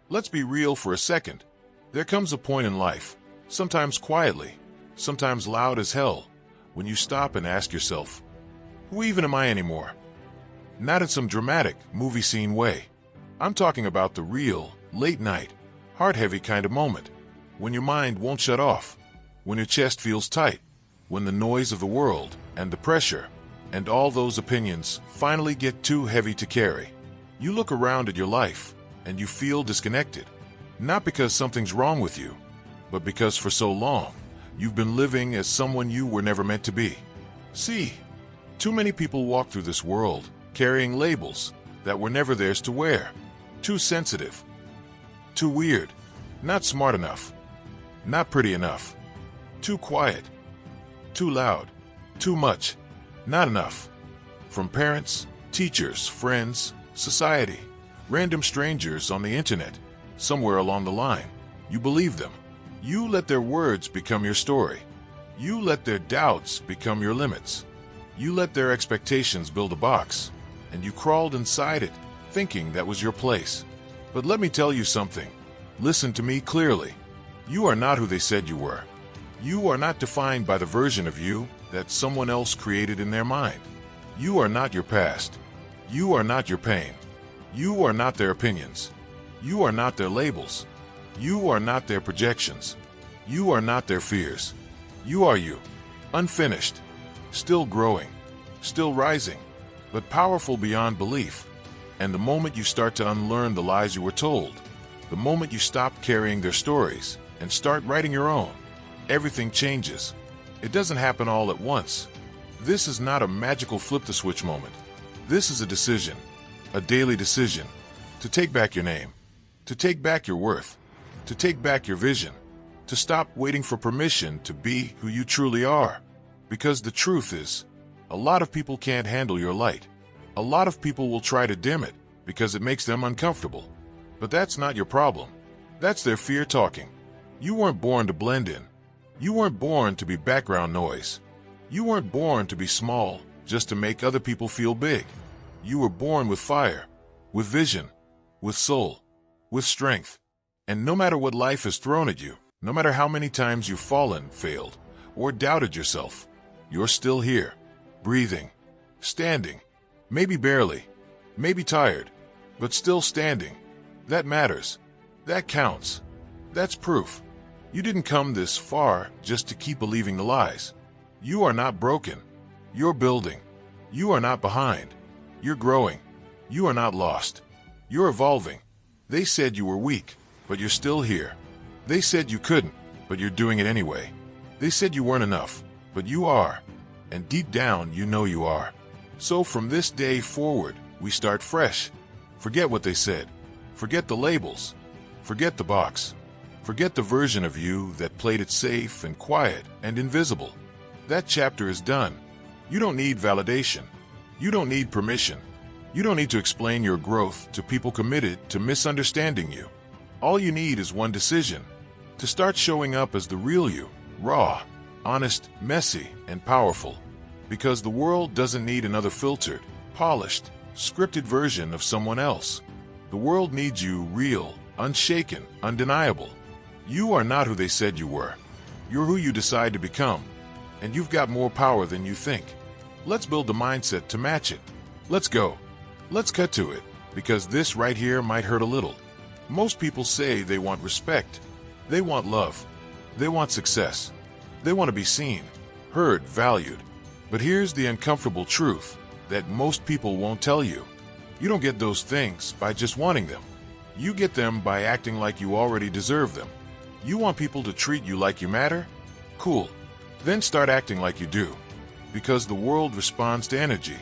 Let's be real for a second. There comes a point in life, sometimes quietly, sometimes loud as hell, when you stop and ask yourself, who even am I anymore? Not in some dramatic, movie scene way. I'm talking about the real, late-night, heart-heavy kind of moment, when your mind won't shut off, when your chest feels tight, when the noise of the world and the pressure and all those opinions finally get too heavy to carry. You look around at your life and you feel disconnected, not because something's wrong with you, but because for so long you've been living as someone you were never meant to be. See, too many people walk through this world carrying labels that were never theirs to wear. Too sensitive, too weird, not smart enough, not pretty enough, too quiet, too loud, too much, not enough. From parents, teachers, friends, society, random strangers on the internet, somewhere along the line, you believe them. You let their words become your story. You let their doubts become your limits. You let their expectations build a box, and you crawled inside it, thinking that was your place. But let me tell you something. Listen to me clearly. You are not who they said you were. You are not defined by the version of you that someone else created in their mind. You are not your past. You are not your pain. You are not their opinions. You are not their labels. You are not their projections. You are not their fears. You are you, unfinished, still growing, still rising, but powerful beyond belief. And the moment you start to unlearn the lies you were told, the moment you stop carrying their stories and start writing your own, everything changes. It doesn't happen all at once. This is not a magical flip-the-switch moment. This is a decision, a daily decision, to take back your name, to take back your worth, to take back your vision, to stop waiting for permission to be who you truly are. Because the truth is, a lot of people can't handle your light. A lot of people will try to dim it because it makes them uncomfortable. But that's not your problem. That's their fear talking. You weren't born to blend in. You weren't born to be background noise. You weren't born to be small just to make other people feel big. You were born with fire, with vision, with soul, with strength. And no matter what life has thrown at you, no matter how many times you've fallen, failed, or doubted yourself, you're still here, breathing, standing, maybe barely, maybe tired, but still standing. That matters. That counts. That's proof. You didn't come this far just to keep believing the lies. You are not broken. You're building. You are not behind. You're growing. You are not lost. You're evolving. They said you were weak, but you're still here. They said you couldn't, but you're doing it anyway. They said you weren't enough, but you are. And deep down, you know you are. So from this day forward, we start fresh. Forget what they said. Forget the labels. Forget the box. Forget the version of you that played it safe and quiet and invisible. That chapter is done. You don't need validation. You don't need permission. You don't need to explain your growth to people committed to misunderstanding you. All you need is one decision: to start showing up as the real you, raw, honest, messy, and powerful. Because the world doesn't need another filtered, polished, scripted version of someone else. The world needs you real, unshaken, undeniable. You are not who they said you were. You're who you decide to become. And you've got more power than you think. Let's build the mindset to match it. Let's go. Let's cut to it, because this right here might hurt a little. Most people say they want respect. They want love. They want success. They want to be seen, heard, valued. But here's the uncomfortable truth that most people won't tell you. You don't get those things by just wanting them. You get them by acting like you already deserve them. You want people to treat you like you matter? Cool. Then start acting like you do. Because the world responds to energy.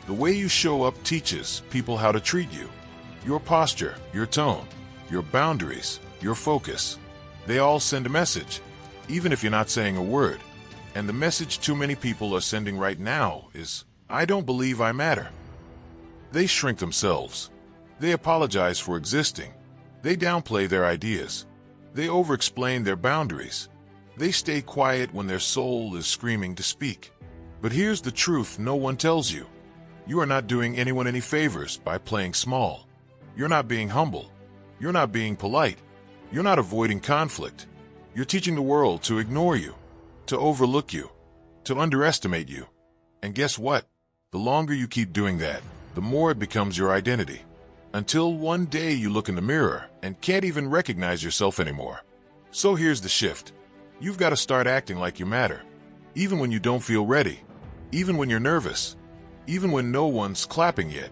The way you show up teaches people how to treat you. Your posture, your tone, your boundaries, your focus. They all send a message, even if you're not saying a word. And the message too many people are sending right now is, I don't believe I matter. They shrink themselves. They apologize for existing. They downplay their ideas. They over-explain their boundaries. They stay quiet when their soul is screaming to speak. But here's the truth no one tells you. You are not doing anyone any favors by playing small. You're not being humble. You're not being polite. You're not avoiding conflict. You're teaching the world to ignore you, to overlook you, to underestimate you. And guess what? The longer you keep doing that, the more it becomes your identity. Until one day you look in the mirror and can't even recognize yourself anymore. So here's the shift. You've got to start acting like you matter. Even when you don't feel ready. Even when you're nervous. Even when no one's clapping yet.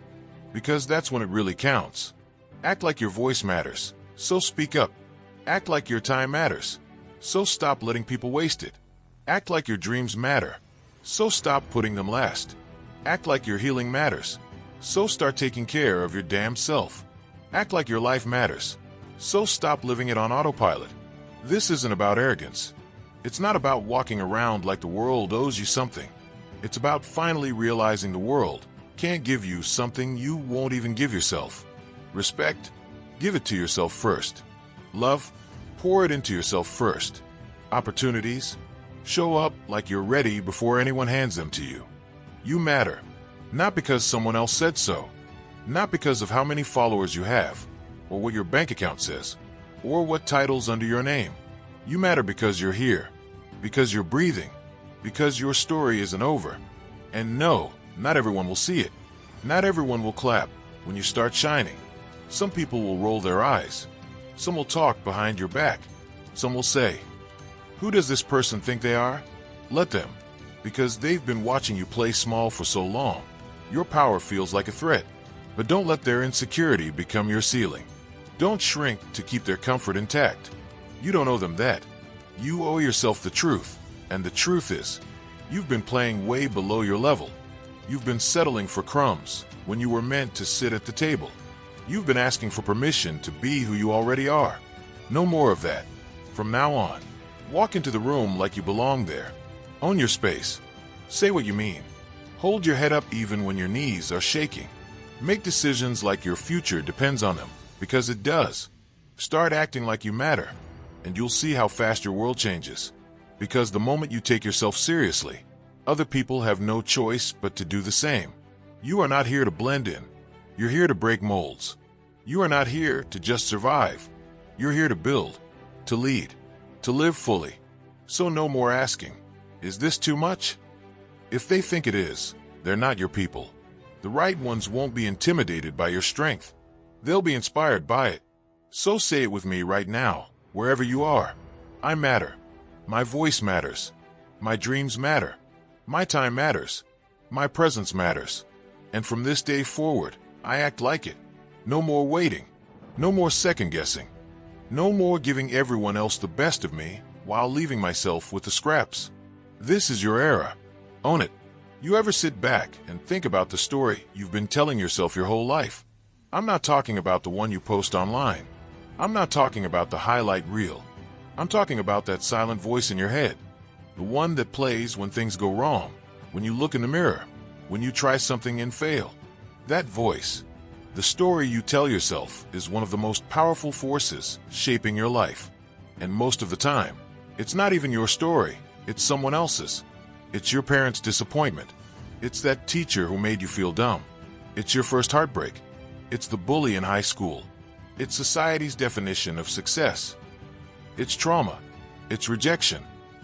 Because that's when it really counts. Act like your voice matters, so speak up. Act like your time matters, so stop letting people waste it. Act like your dreams matter, so stop putting them last. Act like your healing matters, so start taking care of your damn self. Act like your life matters, so stop living it on autopilot. This isn't about arrogance. It's not about walking around like the world owes you something. It's about finally realizing the world can't give you something you won't even give yourself. Respect, give it to yourself first. Love, pour it into yourself first. Opportunities, show up like you're ready before anyone hands them to you. You matter, not because someone else said so, not because of how many followers you have, or what your bank account says, or what title's under your name. You matter because you're here, because you're breathing, because your story isn't over. And no, not everyone will see it. Not everyone will clap when you start shining. Some people will roll their eyes. Some will talk behind your back. Some will say, "Who does this person think they are?" Let them, because they've been watching you play small for so long. Your power feels like a threat, but don't let their insecurity become your ceiling. Don't shrink to keep their comfort intact. You don't owe them that. You owe yourself the truth, and the truth is, you've been playing way below your level. You've been settling for crumbs when you were meant to sit at the table. You've been asking for permission to be who you already are. No more of that. From now on, walk into the room like you belong there. Own your space. Say what you mean. Hold your head up even when your knees are shaking. Make decisions like your future depends on them, because it does. Start acting like you matter, and you'll see how fast your world changes. Because the moment you take yourself seriously, other people have no choice but to do the same. You are not here to blend in. You're here to break molds. You are not here to just survive. You're here to build, to lead, to live fully. So no more asking, "Is this too much?" If they think it is, they're not your people. The right ones won't be intimidated by your strength. They'll be inspired by it. So say it with me right now, wherever you are. I matter. My voice matters. My dreams matter. My time matters. My presence matters. And from this day forward, I act like it. No more waiting. No more second-guessing. No more giving everyone else the best of me while leaving myself with the scraps. This is your era. Own it. You ever sit back and think about the story you've been telling yourself your whole life? I'm not talking about the one you post online. I'm not talking about the highlight reel. I'm talking about that silent voice in your head. The one that plays when things go wrong, when you look in the mirror, when you try something and fail. That voice, the story you tell yourself, is one of the most powerful forces shaping your life. And most of the time, it's not even your story, it's someone else's. It's your parents' disappointment. It's that teacher who made you feel dumb. It's your first heartbreak. It's the bully in high school. It's society's definition of success. It's trauma. It's rejection.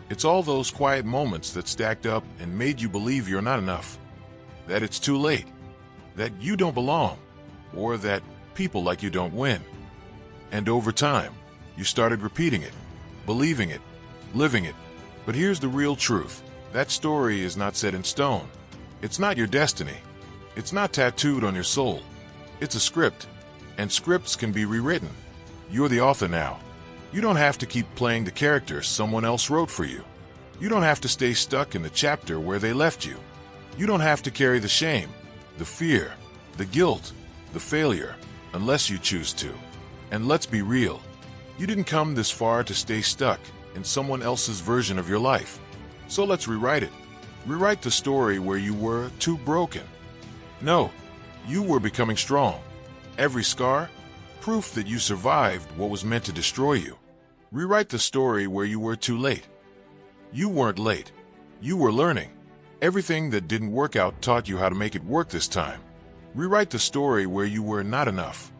It's all those quiet moments that stacked up and made you believe you're not enough. That it's too late. That you don't belong. Or that people like you don't win. And over time, you started repeating it, believing it, living it. But here's the real truth. That story is not set in stone. It's not your destiny. It's not tattooed on your soul. It's a script. And scripts can be rewritten. You're the author now. You don't have to keep playing the character someone else wrote for you. You don't have to stay stuck in the chapter where they left you. You don't have to carry the shame, the fear, the guilt, the failure, unless you choose to. And let's be real. You didn't come this far to stay stuck in someone else's version of your life. So let's rewrite it. Rewrite the story where you were too broken. No, you were becoming strong. Every scar, proof that you survived what was meant to destroy you. Rewrite the story where you were too late. You weren't late. You were learning. Everything that didn't work out taught you how to make it work this time. Rewrite the story where you were not enough.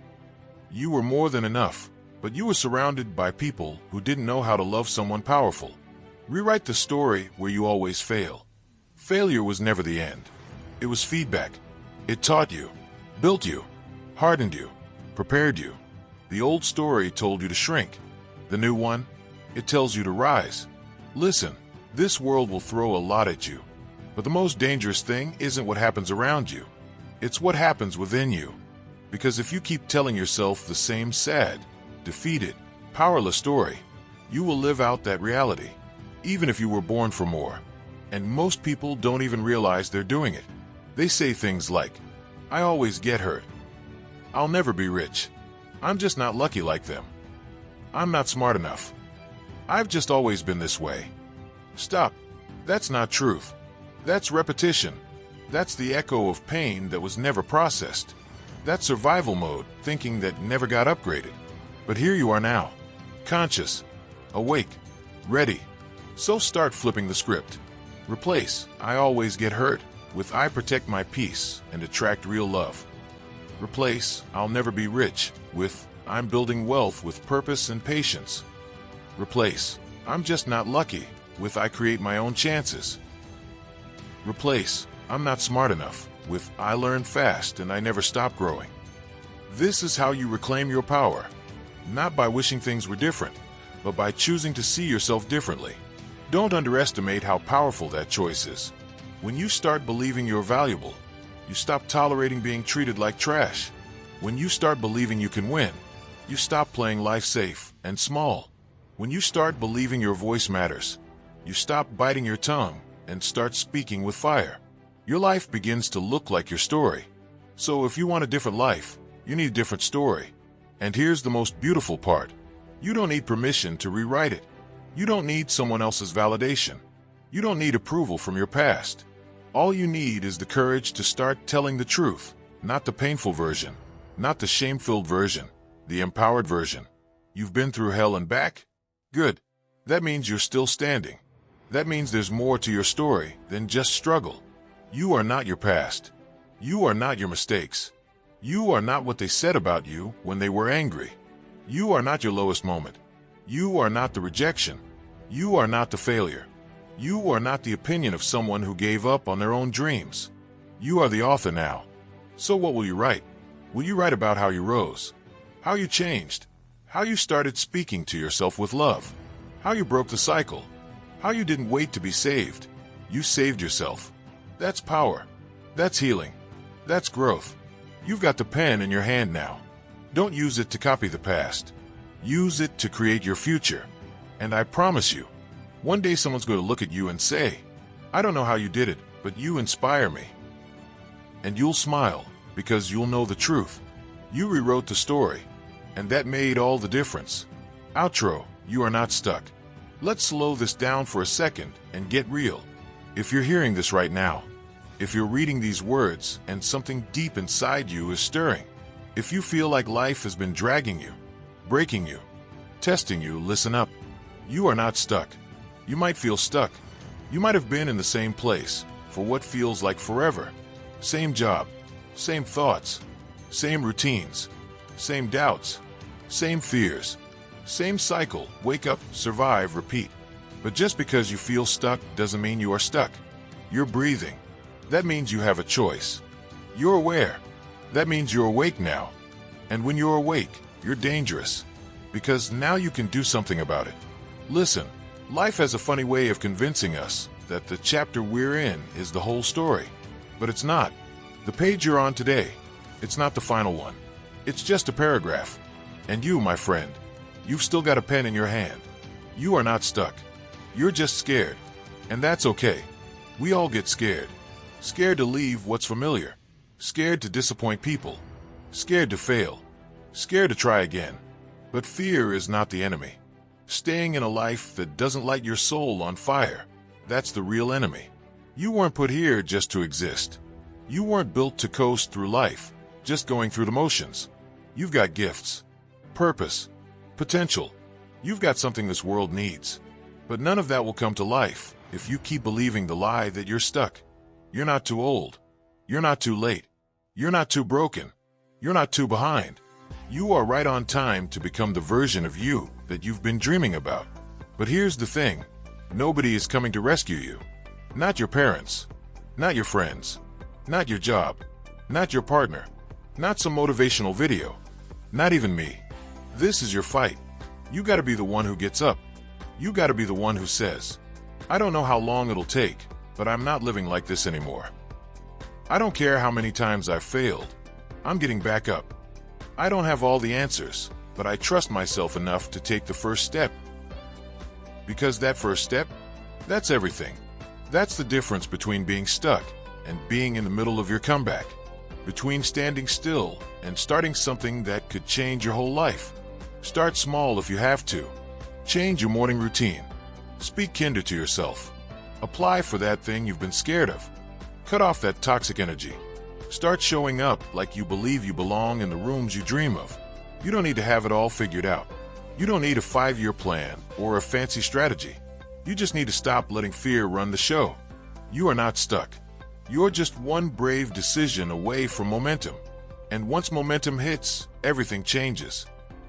You were more than enough, but you were surrounded by people who didn't know how to love someone powerful. Rewrite the story where you always fail. Failure was never the end. It was feedback. It taught you, built you, hardened you, prepared you. The old story told you to shrink. The new one, it tells you to rise. Listen, this world will throw a lot at you, but the most dangerous thing isn't what happens around you. It's what happens within you. Because if you keep telling yourself the same sad, defeated, powerless story, you will live out that reality, even if you were born for more. And most people don't even realize they're doing it. They say things like, I always get hurt. I'll never be rich. I'm just not lucky like them. I'm not smart enough. I've just always been this way. Stop. That's not truth. That's repetition. That's the echo of pain that was never processed. That's survival mode, thinking that never got upgraded. But here you are now, conscious, awake, ready. So start flipping the script. Replace I always get hurt with I protect my peace and attract real love. Replace I'll never be rich with I'm building wealth with purpose and patience. Replace I'm just not lucky with I create my own chances. Replace I'm not smart enough with I learn fast and I never stop growing. This is how you reclaim your power, not by wishing things were different, but by choosing to see yourself differently. Don't underestimate how powerful that choice is. When you start believing you're valuable, you stop tolerating being treated like trash. When you start believing you can win, you stop playing life safe and small. When you start believing your voice matters, you stop biting your tongue and start speaking with fire. Your life begins to look like your story. So if you want a different life, you need a different story. And here's the most beautiful part. You don't need permission to rewrite it. You don't need someone else's validation. You don't need approval from your past. All you need is the courage to start telling the truth, not the painful version, not the shame-filled version, the empowered version. You've been through hell and back? Good. That means you're still standing. That means there's more to your story than just struggle. You are not your past. You are not your mistakes. You are not what they said about you when they were angry. You are not your lowest moment. You are not the rejection. You are not the failure. You are not the opinion of someone who gave up on their own dreams. You are the author now. So what will you write? Will you write about how you rose? How you changed? How you started speaking to yourself with love? How you broke the cycle? How you didn't wait to be saved? You saved yourself. That's power. That's healing. That's growth. You've got the pen in your hand now. Don't use it to copy the past. Use it to create your future. And I promise you, one day someone's going to look at you and say, I don't know how you did it, but you inspire me. And you'll smile because you'll know the truth. You rewrote the story, and that made all the difference. Outro, you are not stuck. Let's slow this down for a second and get real. If you're hearing this right now, if you're reading these words and something deep inside you is stirring, if you feel like life has been dragging you, breaking you, testing you, listen up. You are not stuck. You might feel stuck. You might have been in the same place for what feels like forever. Same job, same thoughts, same routines, same doubts, same fears, same cycle. Wake up, survive, repeat. But just because you feel stuck doesn't mean you are stuck. You're breathing. That means you have a choice. You're aware. That means you're awake now. And when you're awake, you're dangerous. Because now you can do something about it. Listen, life has a funny way of convincing us that the chapter we're in is the whole story. But it's not. The page you're on today, it's not the final one. It's just a paragraph. And you, my friend, you've still got a pen in your hand. You are not stuck. You're just scared. And that's okay. We all get scared. Scared to leave what's familiar. Scared to disappoint people. Scared to fail. Scared to try again. But fear is not the enemy. Staying in a life that doesn't light your soul on fire, that's the real enemy. You weren't put here just to exist. You weren't built to coast through life, just going through the motions. You've got gifts, purpose, potential. You've got something this world needs. But none of that will come to life if you keep believing the lie that you're stuck. You're not too old. You're not too late. You're not too broken. You're not too behind. You are right on time to become the version of you that you've been dreaming about. But here's the thing. Nobody is coming to rescue you. Not your parents. Not your friends. Not your job. Not your partner. Not some motivational video. Not even me. This is your fight. You gotta be the one who gets up. You gotta be the one who says, I don't know how long it'll take, but I'm not living like this anymore. I don't care how many times I've failed. I'm getting back up. I don't have all the answers, but I trust myself enough to take the first step. Because that first step, that's everything. That's the difference between being stuck and being in the middle of your comeback. Between standing still and starting something that could change your whole life. Start small if you have to. Change your morning routine. Speak kinder to yourself. Apply for that thing you've been scared of. Cut off that toxic energy. Start showing up like you believe you belong in the rooms you dream of. You don't need to have it all figured out. You don't need a 5-year plan or a fancy strategy. You just need to stop letting fear run the show. You are not stuck. You're just one brave decision away from momentum. And once momentum hits, everything changes.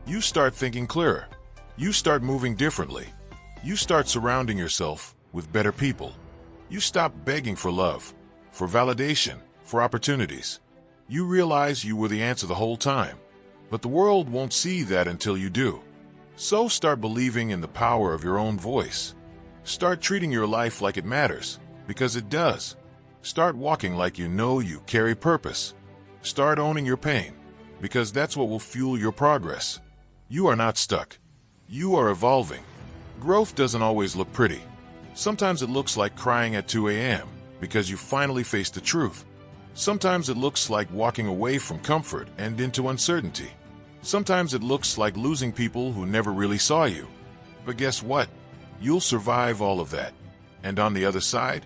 You start thinking clearer. You start moving differently. You start surrounding yourself with better people. You stop begging for love, for validation, for opportunities. You realize you were the answer the whole time, but the world won't see that until you do. So start believing in the power of your own voice. Start treating your life like it matters, because it does. Start walking like you know you carry purpose. Start owning your pain, because that's what will fuel your progress. You are not stuck. You are evolving. Growth doesn't always look pretty. Sometimes it looks like crying at 2 a.m. because you finally faced the truth. Sometimes it looks like walking away from comfort and into uncertainty. Sometimes it looks like losing people who never really saw you. But guess what? You'll survive all of that. And on the other side,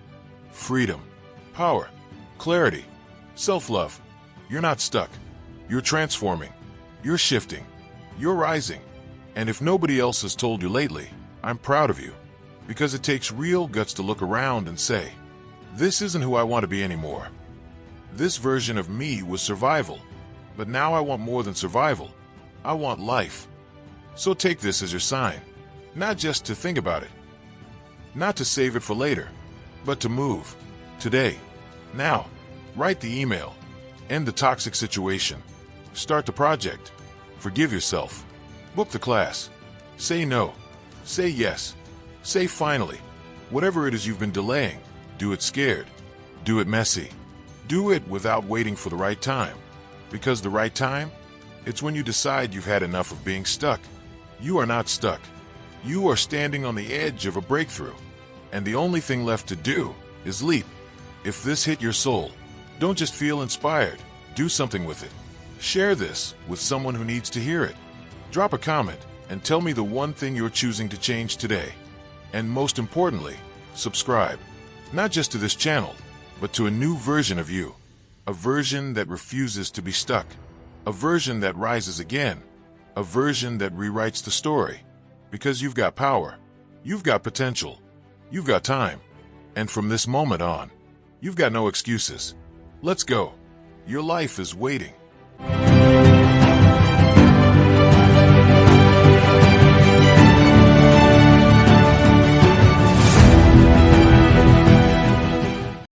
freedom, power, clarity, self-love. You're not stuck. You're transforming. You're shifting. You're rising. And if nobody else has told you lately, I'm proud of you. Because it takes real guts to look around and say, this isn't who I want to be anymore. This version of me was survival, but now I want more than survival. I want life. So take this as your sign, not just to think about it, not to save it for later, but to move, today, now. Write the email, end the toxic situation, start the project, forgive yourself, book the class, say no, say yes, say finally. Whatever it is you've been delaying, do it scared, do it messy. Do it without waiting for the right time. Because the right time, it's when you decide you've had enough of being stuck. You are not stuck. You are standing on the edge of a breakthrough. And the only thing left to do is leap. If this hit your soul, don't just feel inspired. Do something with it. Share this with someone who needs to hear it. Drop a comment and tell me the one thing you're choosing to change today. And most importantly, subscribe. Not just to this channel, but to a new version of you. A version that refuses to be stuck. A version that rises again. A version that rewrites the story. Because you've got power. You've got potential. You've got time. And from this moment on, you've got no excuses. Let's go. Your life is waiting.